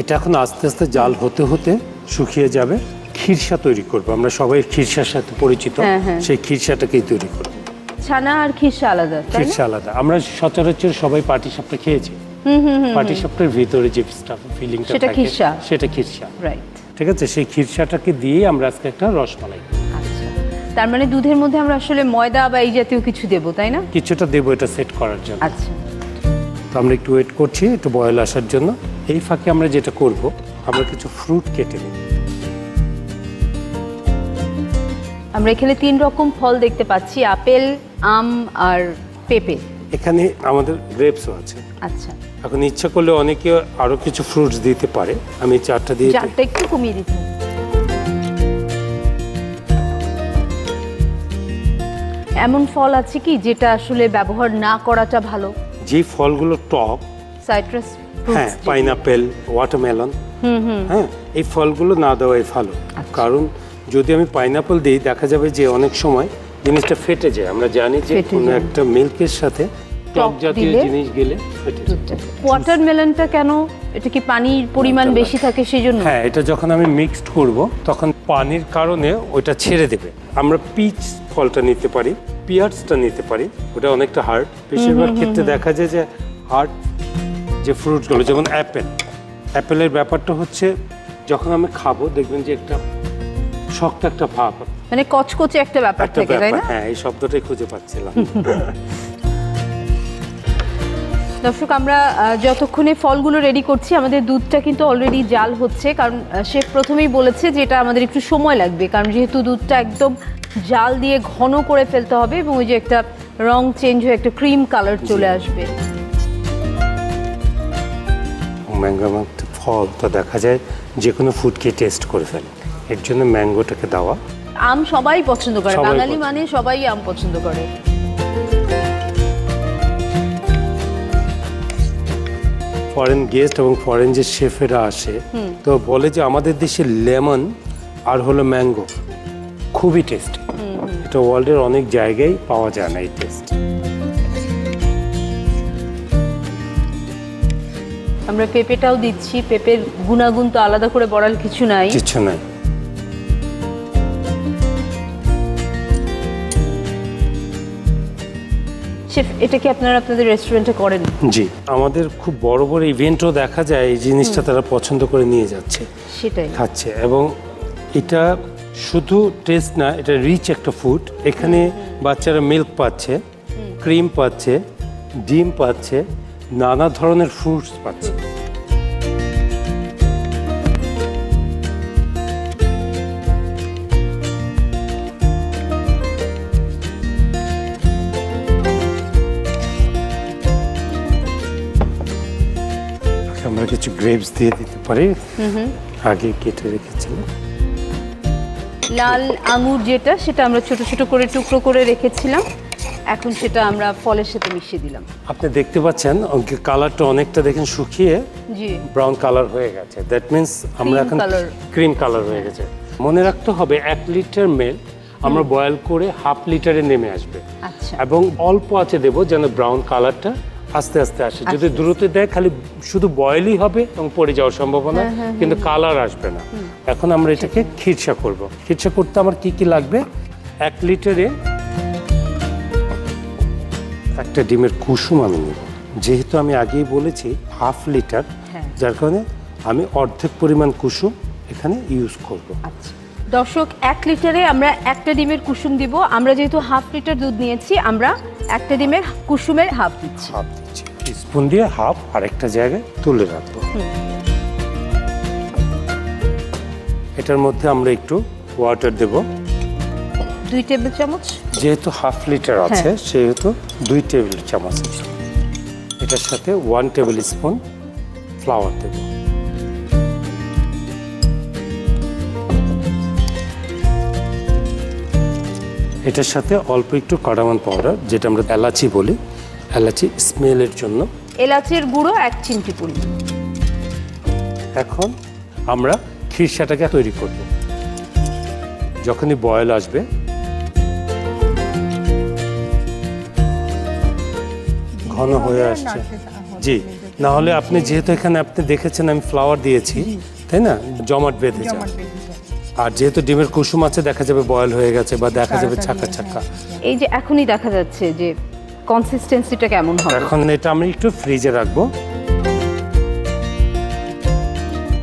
এটা এখন আস্তে আস্তে জাল হতে হতে শুকিয়ে যাবে। খিরসা তৈরি করব, আমরা সবাই খিরসার সাথে পরিচিত, সেই খিরসাটাকেই তৈরি করব। ছানা আর খিরসা আলাদা, তাই না? খিরসা আলাদা। আমরা সচরাচর সবাই পাটিসাপটা খেয়েছি। পাটিসাপটার ভিতরে যে ফিলিংটা সেটা থাকে খিরসা। সেটা খিরসা, রাইট। ঠিক আছে? সেই খিরসাটাকে দিয়ে আমরা আজকে একটা রসমালাই আচ্ছা, তার মানে দুধের মধ্যে আমরা আসলে ময়দা বা এই জাতীয় কিছু দেবো, তাই না? কিছুটা দেবো এটা সেট করার জন্য। আচ্ছা, তো আমরা একটু ওয়েট করছি একটু বয়েল আসার জন্য। এই ফাঁকে আমরা যেটা করব, আমরা কিছু ফ্রুট কেটে নিই। আমরা এখানে 3 রকম ফল দেখতে পাচ্ছি, আপেল, আম আর পেঁপে। এখানে আমাদের গ্রেপসও আছে। আচ্ছা, এখন ইচ্ছা করলে অনেকে আরো কিছু ফ্রুটস দিতে পারে, আমি 4টা দিয়ে দিই। জারটা একটু কমিয়ে দিতে হবে। এমন ফল আছে কি যেটা আসলে ব্যবহার না করাটা ভালো? যে ফলগুলো টক, সাইট্রাস হ্যাঁ, ফ্রুটস। পাইনাপেল, ওয়াটারমেলন, হ্যাঁ, এই ফলগুলো না দেওয়াই ভালো। আচ্ছা। কারণ যদি আমি পাইনাপল দিই, দেখা যাবে যে অনেক সময় জিনিসটা ফেটে যায়। আমরা জানি যে ফেটে কোনো যায়। একটা মিল্কের সাথে টক জাতীয় দিলে জিনিস গেলে ফেটে যায়। ওয়াটারমেলনটা কেন? এটা কি পানির পরিমাণ বেশি থাকে সেজন্য? হ্যাঁ, এটা যখন আমি মিক্সড করব তখন পানির কারণে ওইটা ছেড়ে দেবে। আমরা পিচ ফলটা নিতে পারি, পিয়ার্সটা নিতে পারি, ওটা অনেকটা হার্ড। বেশিরভাগ ক্ষেত্রে দেখা যায় যে হার্ড যে ফ্রুটসগুলো, যেমন অ্যাপেলের ব্যাপারটা হচ্ছে যখন আমি খাবো দেখবেন যে একটা শক্ত একটা ভাব, মানে কচকচে একটা ব্যাপার একটা থাকে, তাই ব্যাপার। না? হ্যাঁ, এই শব্দটাই খুঁজে পাচ্ছিলাম। দর্শক, আমরা যতক্ষণে ফলগুলো রেডি করছি, আমাদের দুধটা কিন্তু অলরেডি জাল হচ্ছে। কারণ শেফ প্রথমেই বলেছে যে এটা আমাদের একটু সময় লাগবে, কারণ যেহেতু দুধটা একদম জাল দিয়ে ঘন করে ফেলতে হবে এবং ওই যে একটা রং চেঞ্জ হয়ে একটা ক্রিম কালার চলে আসবে। ম্যাঙ্গো একটা ফল, তো দেখা যায় যে কোনো ফুডকে টেস্ট করে ফেলে, এর জন্য ম্যাঙ্গোটাকে দেওয়া। আম সবাই পছন্দ করে, সবাই বাঙালি পছন্দ। মানে সবাই আম পছন্দ করে। ফরেন গেস্ট এবং ফরেন যে শেফেরা আসে, তো বলে যে আমাদের দেশে লেমন আর হলো ম্যাঙ্গো খুবই টেস্টি। এটা ওয়ার্ল্ডের অনেক জায়গায় পাওয়া যায় না এই টেস্ট। আমরা পেঁপেটাও দিচ্ছি। পেঁপের গুণাগুণ তো আলাদা করে বলার কিছু নাই। কিছু নাই। শেফ, এটা কি আপনারা আপনাদের রেস্টুরেন্টে করেন? জি, আমাদের খুব বড় বড় ইভেন্টও দেখা যায় এই জিনিসটা তারা পছন্দ করে নিয়ে যাচ্ছে, সেটাই। খাচ্ছে। এবং এটা শুধু টেস্ট না, এটা রিচ একটা ফুড। এখানে বাচ্চারা মিল্ক পাচ্ছে, ক্রিম পাচ্ছে, ডিম পাচ্ছে, নানা ধরনের ফ্রুটস পাচ্ছে। আমরা কিছু গ্রেপস দিয়ে দিতে পারি, আগে কেটে রেখেছিলাম। লাল আঙুর যেটা, সেটা আমরা ছোট ছোট করে টুকরো করে রেখেছিলাম, এখন সেটা আমরা ফলের সাথে মিশিয়ে দিলাম। আপনি দেখতে পাচ্ছেন কালারটা অনেকটা দেখেন শুকিয়ে জি, ব্রাউন কালার হয়ে গেছে। দ্যাট মিন্স আমরা Cream এখন color। ক্রিম কালার হয়ে গেছে। মনে রাখতে হবে 1 লিটার মিল্ক আমরা বয়েল করে হাফ লিটারে নেমে আসবে, আচ্ছা। এবং অল্প আঁচে দেবো যেন ব্রাউন কালারটা আস্তে আস্তে আসে। যদি দ্রুত দেয় খালি শুধু বয়েলই হবে এবং পড়ে যাওয়ার সম্ভাবনা, কিন্তু কালার আসবে না। এখন আমরা এটাকে খিরসা করব। খিরসা করতে আমার কি কি লাগবে? 1 লিটারে একটা ডিমের কুসুম আমি নেব। যেহেতু আমি আগেই বলেছি হাফ লিটার, যার কারণে আমি অর্ধেক পরিমাণ কুসুম এখানে ইউজ করব। আচ্ছা দর্শক, 1 লিটারে আমরা একটা ডিমের কুসুম দিব। আমরা যেহেতু হাফ লিটার দুধ নিয়েছি, আমরা একটা ডিমের কুসুমের হাফ দিচ্ছি। হাফ দিচ্ছি, স্পুন দিয়ে হাফ আরেকটা জায়গায় তুলে রাখবো। এটার মধ্যে আমরা একটু ওয়াটার দেব। 2 টেবিল চামচ। যেহেতু হাফ লিটার আছে সেহেতু 2 টেবিল চামচ। এটার সাথে 1 টেবিল স্পুন ফ্লাওয়ার দেব। এটার সাথে অল্প একটু কার্ডামন পাউডার, যেটা আমরা এলাচি বলি, এলাচি স্মেলের জন্য। এলাচের গুঁড়ো 1 চিমটি পরিমাণ। এখন আমরা খিরসাটাকে তৈরি করব। যখনই বয়েল আসবে ঘন হয়ে আসছে, জি, না হলে আপনি যেহেতু এখানে আপনি দেখেছেন আমি ফ্লাওয়ার দিয়েছি, তাই না, জমাট বেঁধে যায়। আর যেহেতু ডিমের কুসুম আছে দেখা যাবে বয়েল হয়ে গেছে বা দেখা যাবে ছাক্কা ছাক্কা। এই যে এখনই দেখা যাচ্ছে যে কনসিস্টেন্সিটা কেমন হবে। এখন এটা আমি একটু ফ্রিজে রাখবো।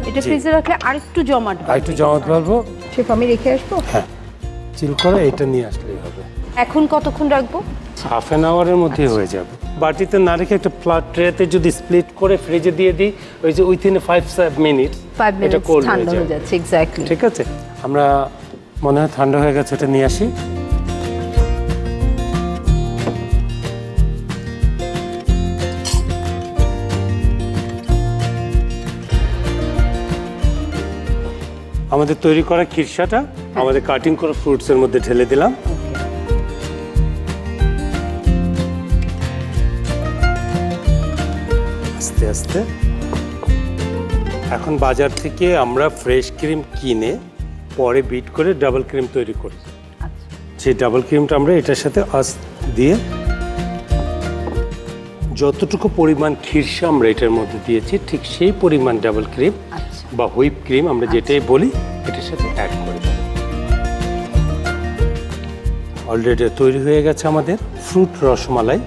এটা ফ্রিজে রাখলে আরেকটু জমাট আর একটু জমাট বাঁধবো। শেফ আমি রেখে আসবো। হ্যাঁ, চিল করে এটা নিয়ে আসলেই হবে। এখন কতক্ষণ রাখবো? হাফ অ্যান আওয়ারের মধ্যেই হয়ে যাবে। বাটিতে না রেখে একটা ফ্ল্যাট ট্রেতে যদি স্প্লিট করে ফ্রিজে দিয়ে দিই, ওই যে উইথিন 5 মিনিট 5 এটা মিনিট কোল্ড হয়ে ঠান্ডা হয়ে যাবে। যাচ্ছে। এক্স্যাক্টলি। ঠিক আছে, আমরা মনে হয় ঠান্ডা হয়ে গেছে, এটা নিয়ে আসি। আমাদের তৈরি করা খিরসাটা আমাদের কাটিং করা ফ্রুটসের মধ্যে ঢেলে দিলাম। আস্তে আস্তে। এখন বাজার থেকে আমরা ফ্রেশ ক্রিম কিনে পরে বিট করে ডাবল ক্রিম তৈরি করি। সেই ডাবল ক্রিমটা আমরা এটার সাথে দিয়ে যতটুকু পরিমাণ খিরসা আমরা এটার মধ্যে দিয়েছি ঠিক সেই পরিমাণ ডাবল ক্রিম বা হুইপ ক্রিম আমরা যেটাই বলি এটার সাথে অ্যাড করে দেব। অলরেডি তৈরি হয়ে গেছে আমাদের ফ্রুট রসমালাই।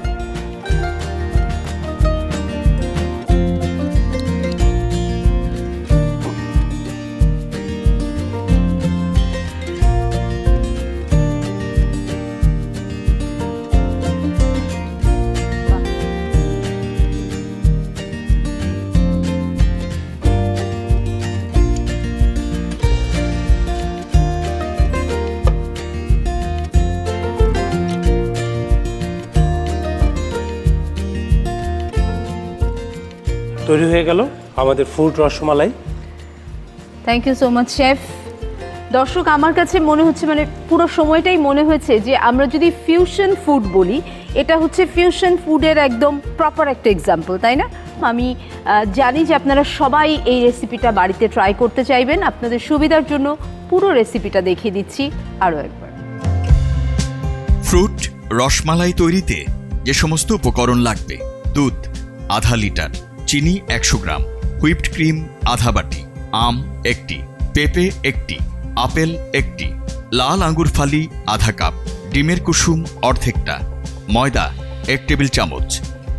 তৈরি হয়ে গেল আমাদের fruit rasmalai. Thank you so much chef. দর্শক, আমার কাছে মনে হচ্ছে মানে পুরো সময়টাই মনে হয়েছে যে আমরা যদি ফিউশন ফুড বলি, এটা হচ্ছে ফিউশন ফুডের একদম প্রপার একটা এক্সাম্পল, তাই না? আমি জানি যে আপনারা সবাই এই রেসিপিটা বাড়িতে ট্রাই করতে চাইবেন। আপনাদের সুবিধার জন্য পুরো রেসিপিটা দেখিয়ে দিচ্ছি আরও একবার। ফ্রুট রসমালাই তৈরিতে যে সমস্ত উপকরণ লাগবে: দুধ আধা লিটার, চিনি 100 গ্রাম, হুইপড ক্রিম আধা বাটি, আম 1টি, পেঁপে 1টি, আপেল 1টি, লাল আঙ্গুর ফালি আধা কাপ, ডিমের কুসুম অর্ধেকটা, ময়দা 1 টেবিল চামচ,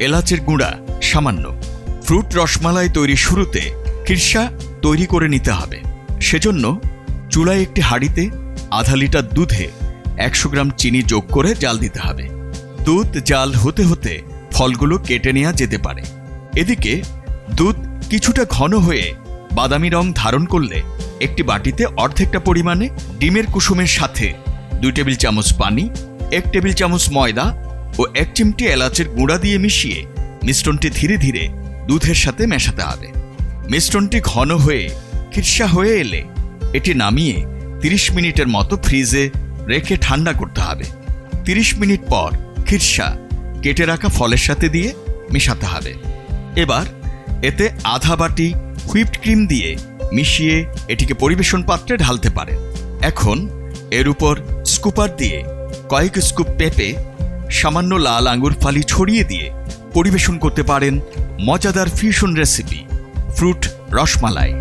এলাচের গুঁড়া সামান্য। ফ্রুট রসমালাই তৈরির শুরুতে খিরসা তৈরি করে নিতে হবে। সেজন্য চুলায় একটি হাঁড়িতে আধা লিটার দুধে 100 গ্রাম চিনি যোগ করে জাল দিতে হবে। দুধ জাল হতে হতে ফলগুলো কেটে নেওয়া যেতে পারে। এদিকে দুধ কিছুটা ঘন হয়ে বাদামি রং ধারণ করলে একটি বাটিতে অর্ধেকটা পরিমাণে ডিমের কুসুমের সাথে 2 টেবিল চামচ পানি, 1 টেবিল চামচ ময়দা ও 1 চিমটি এলাচের গুঁড়া দিয়ে মিশিয়ে মিশ্রণটি ধীরে ধীরে দুধের সাথে মেশাতে হবে। মিশ্রণটি ঘন হয়ে খিরসা হয়ে এলে এটি নামিয়ে 30 মিনিটের মতো ফ্রিজে রেখে ঠান্ডা করতে হবে। 30 মিনিট পর খিরসা কেটে রাখা ফলের সাথে দিয়ে মেশাতে হবে। এবার এতে আধা বাটি হুইপড ক্রিম দিয়ে মিশিয়ে এটিকে পরিবেশন পাত্রে ঢালতে পারেন। এখন এর উপর স্কুপার দিয়ে কয়েক স্কুপ পেঁপে, সামান্য লাল আঙ্গুর ফালি ছড়িয়ে দিয়ে পরিবেশন করতে পারেন মজাদার ফিউশন রেসিপি ফ্রুট রসমালাই।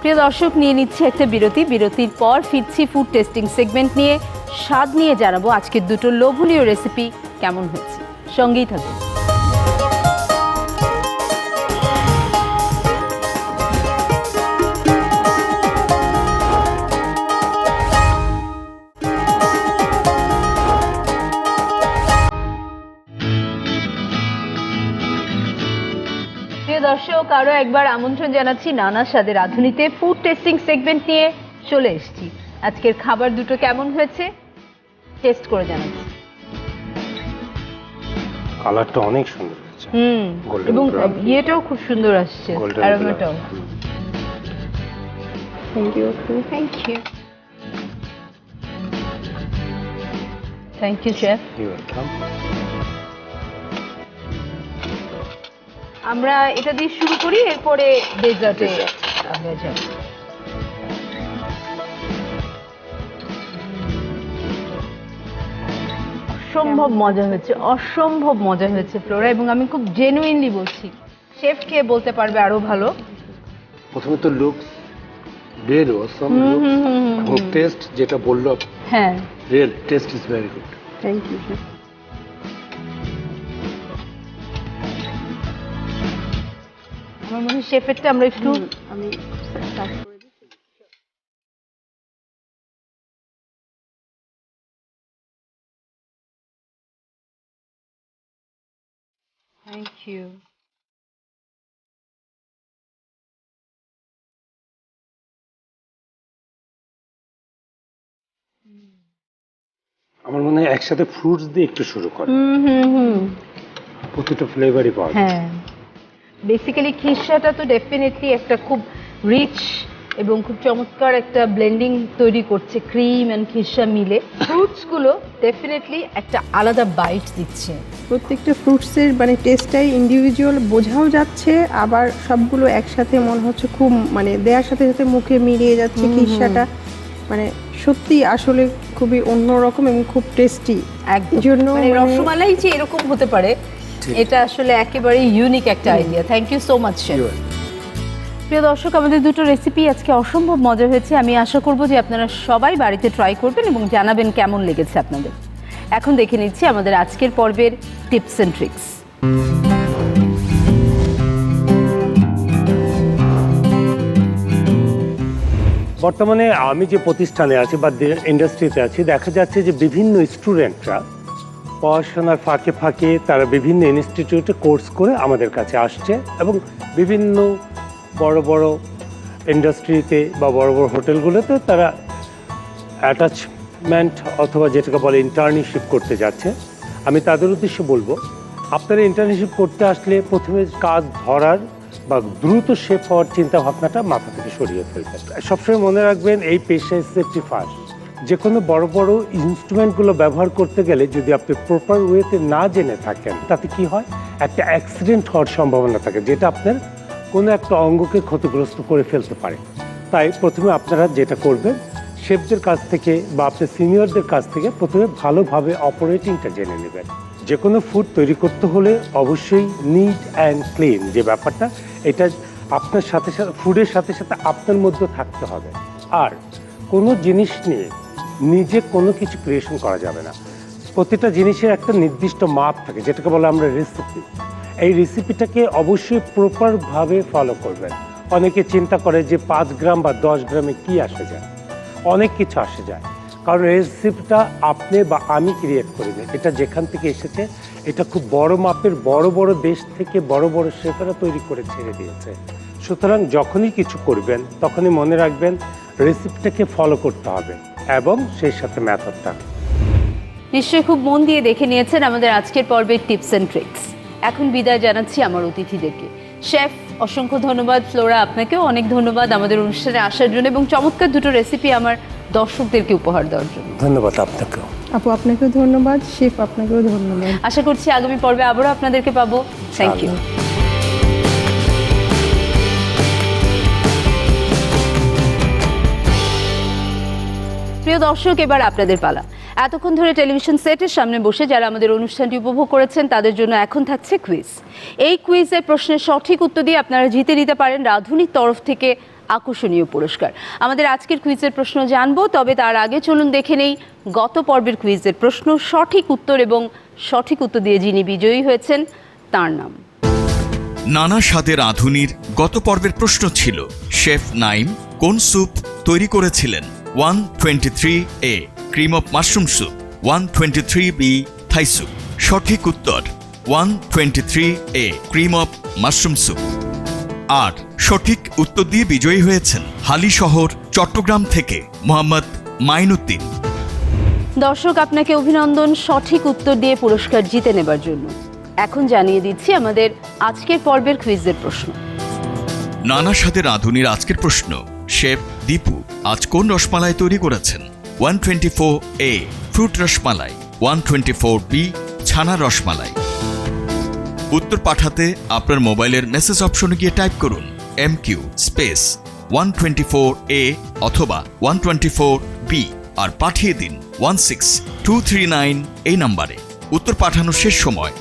প্রিয় দর্শক, নিয়ে নিচ্ছি একটা বিরতি। বিরতির পর ফিরছি ফুড টেস্টিং সেগমেন্ট নিয়ে। স্বাদ নিয়ে জানাবো আজকের দুটো লোভনীয় রেসিপি কেমন হয়েছে। সঙ্গেই থাকুন। প্রিয় দর্শক, আরও একবার আমন্ত্রণ জানাচ্ছি নানা স্বাদের রাঁধুনিতে ফুড টেস্টিং সেগমেন্ট নিয়ে চলে এসেছি। আজকের খাবার দুটো কেমন হয়েছে টেস্ট করে জানাচ্ছি। কালারটা অনেক সুন্দর হয়েছে, golden এবং brown। ইয়েটাও খুব সুন্দর আসছে, Golden অ্যারোমাটাও। Thank you. Thank you. Thank you chef. আমরা এটা দিয়ে শুরু করি, এরপরে ডেজার্টে আমরা যাব। অসম্ভব মজা হয়েছে, অসম্ভব মজা হয়েছে ফ্লোরা, এবং আমি খুব জেনুইনলি বলছি, শেফ কে বলতে পারবে আরো ভালো। প্রথমে তো looks really awesome, looks taste যেটা বললো, হ্যাঁ real taste is very good. Thank you. আমার মনে হয় শেফেরটা আমরা একটু আমি start করে দিই। Thank you. আমার মনে হয় একসাথে ফ্রুটস দিয়ে একটু শুরু করে, প্রতিটা ফ্লেভারই পাওয়া যায়। হ্যাঁ, বেসিক্যালি খিরসাটা তো ডেফিনেটলি একটা খুব রিচ এবং খুব চমৎকার একটা ব্লেন্ডিং তৈরি করছে, ক্রিম অ্যান্ড খিরসা মিলে। ফ্রুটসগুলো ডেফিনেটলি একটা আলাদা বাইট দিচ্ছে। প্রত্যেকটা ফ্রুটসের মানে টেস্টটাই ইন্ডিভিজুয়াল, বোঝাও যাচ্ছে, আবার সবগুলো একসাথে মনে হচ্ছে খুব মানে দেওয়ার সাথে সাথে মুখে মিলিয়ে যাচ্ছে। খিরসাটা মানে সত্যি আসলে খুবই অন্যরকম এবং খুব টেস্টি। একদম, জন্য মানে মানে- রসমালাই যে এরকম হতে পারে, এটা আসলে একেবারে ইউনিক একটা idea. Thank you so much chef. প্রিয় দর্শক, আমাদের দুটো রেসিপি আজকে অসম্ভব মজা হয়েছে। আমি আশা করব যে আপনারা সবাই বাড়িতে ট্রাই করবেন এবং জানাবেন কেমন লেগেছে আপনাদের। এখন দেখে নিচ্ছি আমাদের আজকের পর্বের টিপস অ্যান্ড ট্রিক্স। বর্তমানে আমি যে প্রতিষ্ঠানে আছি বা ইন্ডাস্ট্রিতে আছি, দেখা যাচ্ছে যে বিভিন্ন স্টুডেন্টরা পড়াশোনার ফাঁকে ফাঁকে তারা বিভিন্ন ইনস্টিটিউটে কোর্স করে আমাদের কাছে আসছে এবং বিভিন্ন বড় বড় ইন্ডাস্ট্রিতে বা বড় বড় হোটেলগুলোতে তারা অ্যাটাচমেন্ট অথবা যেটাকে বলে ইন্টার্নশিপ করতে যাচ্ছে। আমি তাদের উদ্দেশ্যে বলবো, আপনারা ইন্টার্নশিপ করতে আসলে প্রথমে কাজ ধরার বা দ্রুত শেফ হওয়ার চিন্তা ভাবনাটা মাথা থেকে সরিয়ে ফেলবেন। সবসময় মনে রাখবেন এই পেশায় সেফটি ফার্স্ট। যে কোনো বড় বড় ইনস্ট্রুমেন্টগুলো ব্যবহার করতে গেলে যদি আপনি প্রপার ওয়েতে না জেনে থাকেন, তাতে কি হয়, একটা অ্যাক্সিডেন্ট হওয়ার সম্ভাবনা থাকে, যেটা আপনার কোনো একটা অঙ্গকে ক্ষতিগ্রস্ত করে ফেলতে পারে। তাই প্রথমে আপনারা যেটা করবেন, শেফদের কাছ থেকে বা আপনার সিনিয়রদের কাছ থেকে প্রথমে ভালোভাবে অপারেটিংটা জেনে নেবেন। যে কোনো ফুড তৈরি করতে হলে অবশ্যই নিট অ্যান্ড ক্লিন যে ব্যাপারটা, এটা আপনার সাথে সাথে ফুডের সাথে সাথে আপনার মধ্যে থাকতে হবে। আর কোনো জিনিস নিয়ে নিজে কোনো কিছু ক্রিয়েশন করা যাবে না। প্রতিটা জিনিসের একটা নির্দিষ্ট মাপ থাকে, যেটাকে বলে আমরা রেসিপি। এই রেসিপিটাকে অবশ্যই প্রপারভাবে ফলো করবেন। অনেকে চিন্তা করে যে 5 গ্রাম বা 10 গ্রামে কি আসে যায়, অনেক কিছু আসে যায়, কারণ রেসিপিটা আপনি বা আমি ক্রিয়েট করিনি, এটা যেখান থেকে এসেছে এটা খুব বড় মাপের বড় বড় দেশ থেকে বড় বড় শেফেরা তৈরি করে ছেড়ে দিয়েছে। সুতরাং যখনই কিছু করবেন তখনই মনে রাখবেন রেসিপিটাকে ফলো করতে হবে এবং সেই সাথে মেথডটা। নিশ্চয়ই খুব মন দিয়ে দেখে নিয়েছেন আমাদের আজকের পর্বের টিপস অ্যান্ড ট্রিক্স। এখন বিদায় জানাচ্ছি আমার অতিথিদেরকে। শেফ, অসংখ্য ধন্যবাদ। ফ্লোরা, আপনাকেও অনেক ধন্যবাদ আমাদের অনুষ্ঠানে আসার জন্য এবং চমৎকার দুটো রেসিপি আমার দর্শকদেরকে উপহার দেওয়ার জন্য। ধন্যবাদ আপনাকেও। আপু আপনাকেও ধন্যবাদ, শেফ আপনাকেও ধন্যবাদ। আশা করছি আগামী পর্বে আবারও আপনাদেরকে পাবো। Thank you. প্রিয় দর্শক, এবার আপনাদের পালা। এতক্ষণ ধরে টেলিভিশন সেটের সামনে বসে যারা আমাদের অনুষ্ঠানটি উপভোগ করেছেন তাদের জন্য এখন থাকছে কুইজ। এই কুইজের প্রশ্নের সঠিক উত্তর দিয়ে আপনারা জিতে নিতে পারেন রাঁধুনির তরফ থেকে আকর্ষণীয় পুরস্কার। আমাদের আজকের কুইজের প্রশ্ন জানবো, তবে তার আগে চলুন দেখে নেই গত পর্বের কুইজের প্রশ্ন, সঠিক উত্তর এবং সঠিক উত্তর দিয়ে যিনি বিজয়ী হয়েছেন তার নাম। নানা স্বাদের রাঁধুনির গত পর্বের প্রশ্ন ছিল, শেফ নাইম কোন স্যুপ তৈরি করেছিলেন? 123A cream of mushroom soup, 123B Thai soup. সঠিক উত্তর 123A cream of mushroom soup. আর সঠিক উত্তর দিয়ে বিজয়ী হয়েছেন হালি শহর চট্টগ্রাম থেকে মোহাম্মদ মাইনুদ্দিন। দর্শক, আপনাকে অভিনন্দন সঠিক উত্তর দিয়ে পুরস্কার জিতে নেবার জন্য। এখন জানিয়ে দিচ্ছি আমাদের আজকের পর্বের কুইজের প্রশ্ন। নানা স্বাদের রাঁধুনির আজকের প্রশ্ন, শেফ দীপু আজ কোন রসমালাই তৈরি করেছেন? 124A ফ্রুট রসমালাই, 124B ছানা রসমালাই। উত্তর পাঠাতে আপনার মোবাইলের মেসেজ অপশনে গিয়ে টাইপ করুন MQ স্পেস 124A অথবা 124B আর পাঠিয়ে দিন 16239 এই নাম্বারে। উত্তর পাঠানোর শেষ সময়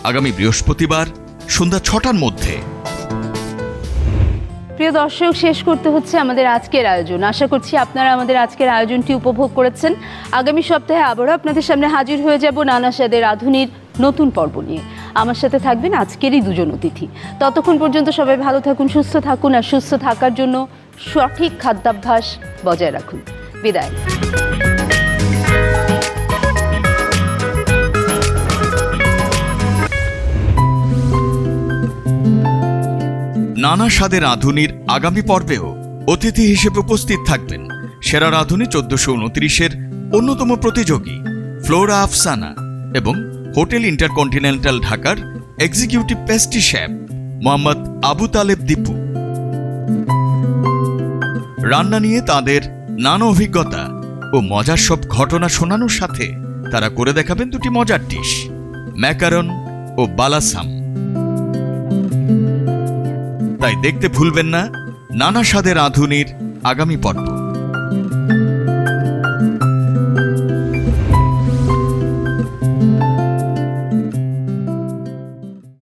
আগামী বৃহস্পতিবার সন্ধ্যা 6টার মধ্যে। প্রিয় দর্শক, শেষ করতে হচ্ছে আমাদের আজকের আয়োজন। আশা করছি আপনারা আমাদের আজকের আয়োজনটি উপভোগ করেছেন। আগামী সপ্তাহে আবারও আপনাদের সামনে হাজির হয়ে যাব নানা স্বাদের রাঁধুনির নতুন পর্ব নিয়ে। আমার সাথে থাকবেন আজকেরই দুজন অতিথি। ততক্ষণ পর্যন্ত সবাই ভালো থাকুন, সুস্থ থাকুন, আর সুস্থ থাকার জন্য সঠিক খাদ্যাভ্যাস বজায় রাখুন। বিদায়। নানা স্বাদের রাঁধুনির আগামী পর্বেও অতিথি হিসেবে উপস্থিত থাকবেন সেরা রাঁধুনি 1429-এর অন্যতম প্রতিযোগী ফ্লোরা আফসানা এবং হোটেল ইন্টারকন্টিনেন্টাল ঢাকার executive pastry chef Mohammad Abu Taleb Dipu. রান্না নিয়ে তাদের নানা অভিজ্ঞতা ও মজার সব ঘটনা শোনানোর সাথে তারা করে দেখাবেন দুটি মজার ডিশ, ম্যাকারন ও বালাসাম। তাই দেখতে ভুলবেন না নানা স্বাদের রাঁধুনির আগামী পর্ব।